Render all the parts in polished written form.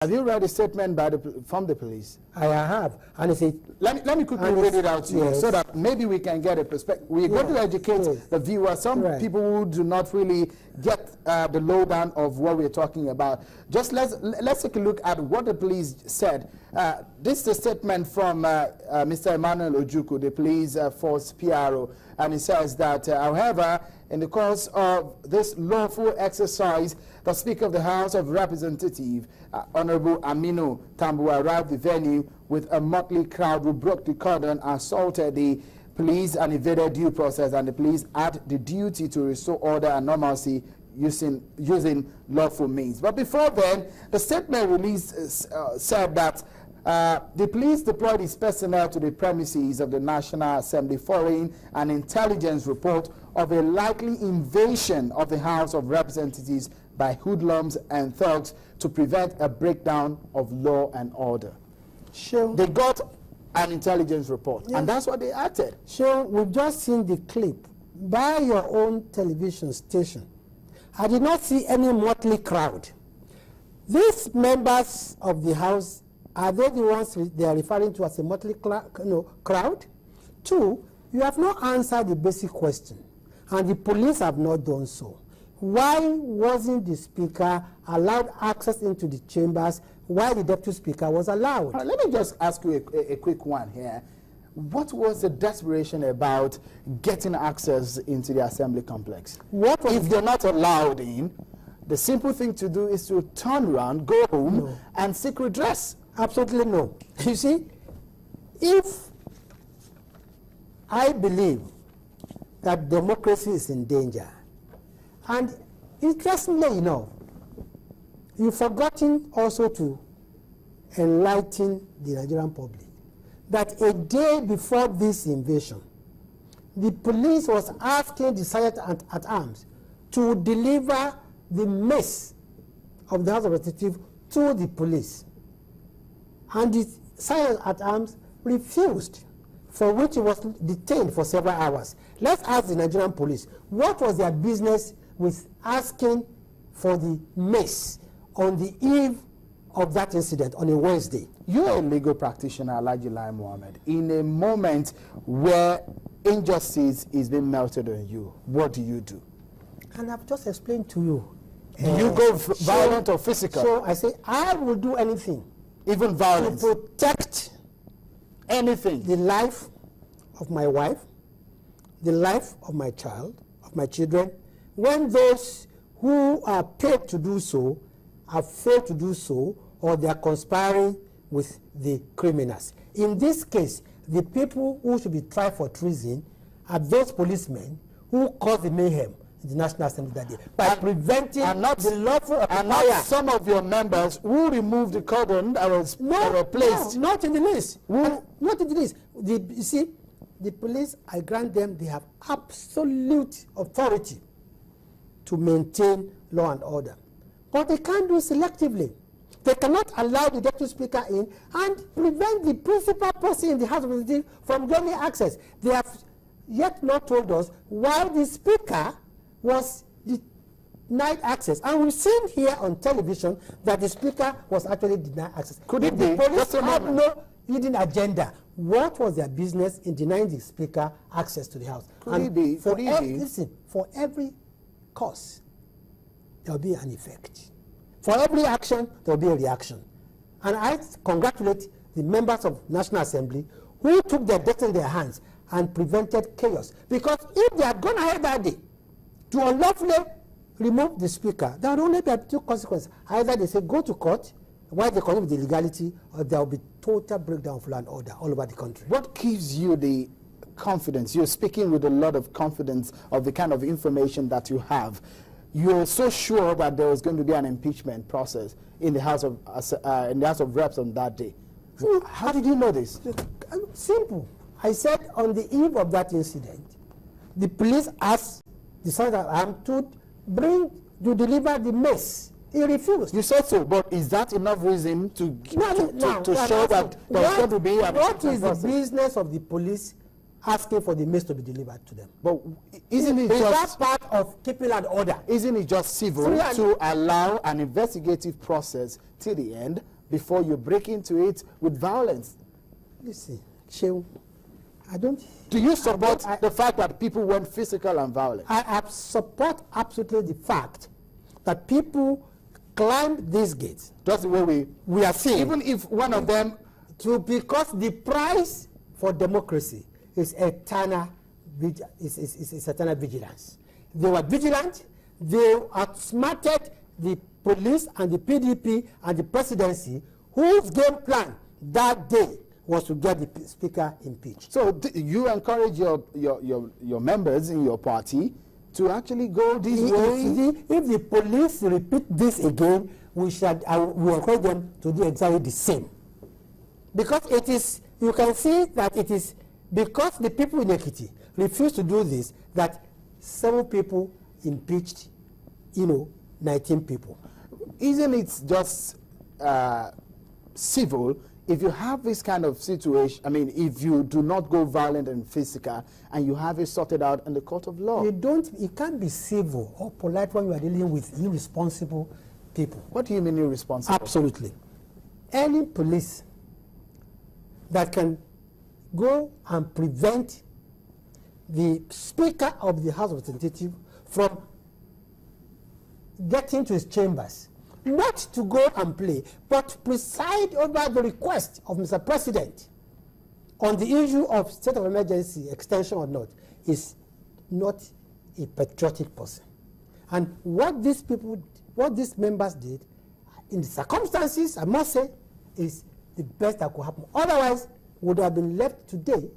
Have you read a statement from the police? I have, and it's let me quickly read it out to you so that maybe we can get a perspective. We're going to educate the viewer. Some people who do not really get the lowdown of what we're talking about. Just let's take a look at what the police said. This is a statement from Mr. Emmanuel Ojukwu, the police force PRO, and he says that, however, in the course of this lawful exercise, the Speaker of the House of Representatives, Honorable Aminu Tambu, arrived the venue with a motley crowd who broke the cordon, assaulted the police and evaded due process, and the police had the duty to restore order and normalcy using lawful means. But before then, the statement released said that the police deployed its personnel to the premises of the National Assembly following an intelligence report of a likely invasion of the House of Representatives by hoodlums and thugs to prevent a breakdown of law and order. Sure. They got an intelligence report, and that's what they acted. Sure, we've just seen the clip by your own television station. I did not see any motley crowd. These members of the House, are they the ones they are referring to as a motley crowd? Two, you have not answered the basic question, and the police have not done so. Why wasn't the Speaker allowed access into the chambers while the Deputy Speaker was allowed? Let me just ask you a quick one here. What was the desperation about getting access into the Assembly complex? If they're not allowed in, the simple thing to do is to turn around, go home, and seek redress. Absolutely no. You see, if I believe that democracy is in danger, and interestingly enough, you've forgotten also to enlighten the Nigerian public that a day before this invasion, the police was asking the Sergeant at Arms to deliver the mess of the House of Representatives to the police. And the Sergeant at Arms refused, for which he was detained for several hours. Let's ask the Nigerian police, what was their business with asking for the mess on the eve of that incident on a Wednesday? You're a legal practitioner, Alhaji Lai Mohammed. In a moment where injustice is being melted on you, what do you do? And I've just explained to you. Do you go violent or physical? So I say, I will do anything. Even violence? To protect anything. The life of my wife, the life of my child, of my children, when those who are paid to do so have failed to do so, or they are conspiring with the criminals. In this case, the people who should be tried for treason are those policemen who caused the mayhem in the National Assembly that day by preventing the lawful occupier. And not some of your members who removed the cordon that was placed. No, not in the list. Not in the list. You see, the police, I grant them, they have absolute authority to maintain law and order. But they can't do selectively. They cannot allow the Deputy Speaker in and prevent the principal person in the House of Representatives from gaining access. They have yet not told us why the Speaker was denied access. And we've seen here on television that the Speaker was actually denied access. Could it be? The police had no hidden agenda. What was their business in denying the Speaker access to the House? Could it be? Listen, for every cause, there will be an effect. For every action, there will be a reaction. And I congratulate the members of National Assembly who took their destiny in their hands and prevented chaos. Because if they had gone ahead that day to unlawfully remove the Speaker, there would only be two consequences. Either they say go to court while they continue with the legality, or there will be total breakdown of law and order all over the country. What gives you the confidence? You're speaking with a lot of confidence of the kind of information that you have. You're so sure that there was going to be an impeachment process in the House of Reps on that day. How did you know this? Simple. I said on the eve of that incident, the police asked the Sergeant at Arms to deliver the mess. He refused. You said so, but is that enough reason to show that there's going to be an What is the business of the police asking for the mails to be delivered to them. But isn't it Is just that part of keeping an order? Isn't it just civil to allow an investigative process till the end before you break into it with violence? Listen, Shehu, I don't. Do you support the fact that people went physical and violent? I support absolutely the fact that people climbed these gates. Just the way We are seeing. even if one of them, Because the price for democracy is eternal vigilance. They were vigilant. They outsmarted the police and the PDP and the presidency, whose game plan that day was to get the speaker impeached. so you encourage your members in your party to actually go this way? If the police repeat this again, we encourage them to do exactly the same. Because it is, you can see that it is because the people in Ekiti refused to do this that 7 people impeached, 19 people. Isn't it just civil if you have this kind of situation? I mean, if you do not go violent and physical and you have it sorted out in the court of law. It can't be civil or polite when you are dealing with irresponsible people. What do you mean irresponsible? Absolutely. Any police that can go and prevent the Speaker of the House of Representatives from getting to his chambers, not to go and play, but preside over the request of Mr. President on the issue of state of emergency, extension or not, is not a patriotic person. And what these members did, in the circumstances, I must say, is the best that could happen. Otherwise, would have been left today,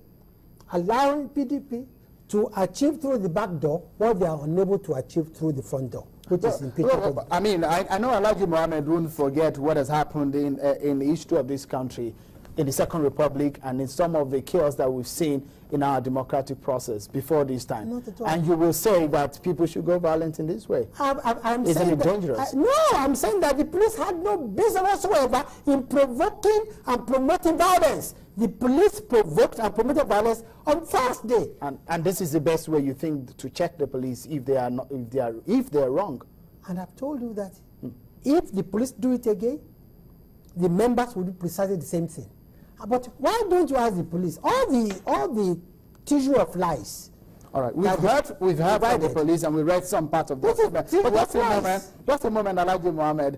allowing PDP to achieve through the back door what they are unable to achieve through the front door, which is impeachable. I mean, I know Alhaji Mohammed won't forget what has happened in the history of this country, in the Second Republic, and in some of the chaos that we've seen in our democratic process before this time. Not at all. And you will say that people should go violent in this way. Isn't it dangerous? No, I'm saying that the police had no business whatsoever in provoking and promoting violence. The police provoked and promoted violence on first day. And this is the best way, you think, to check the police if they are not, if they are wrong. And I've told you that if the police do it again, the members will do precisely the same thing. But why don't you ask the police? All the tissue of lies. All right, we've heard from the police, and we read some part of that. But just a moment, Alhaji Mohammed,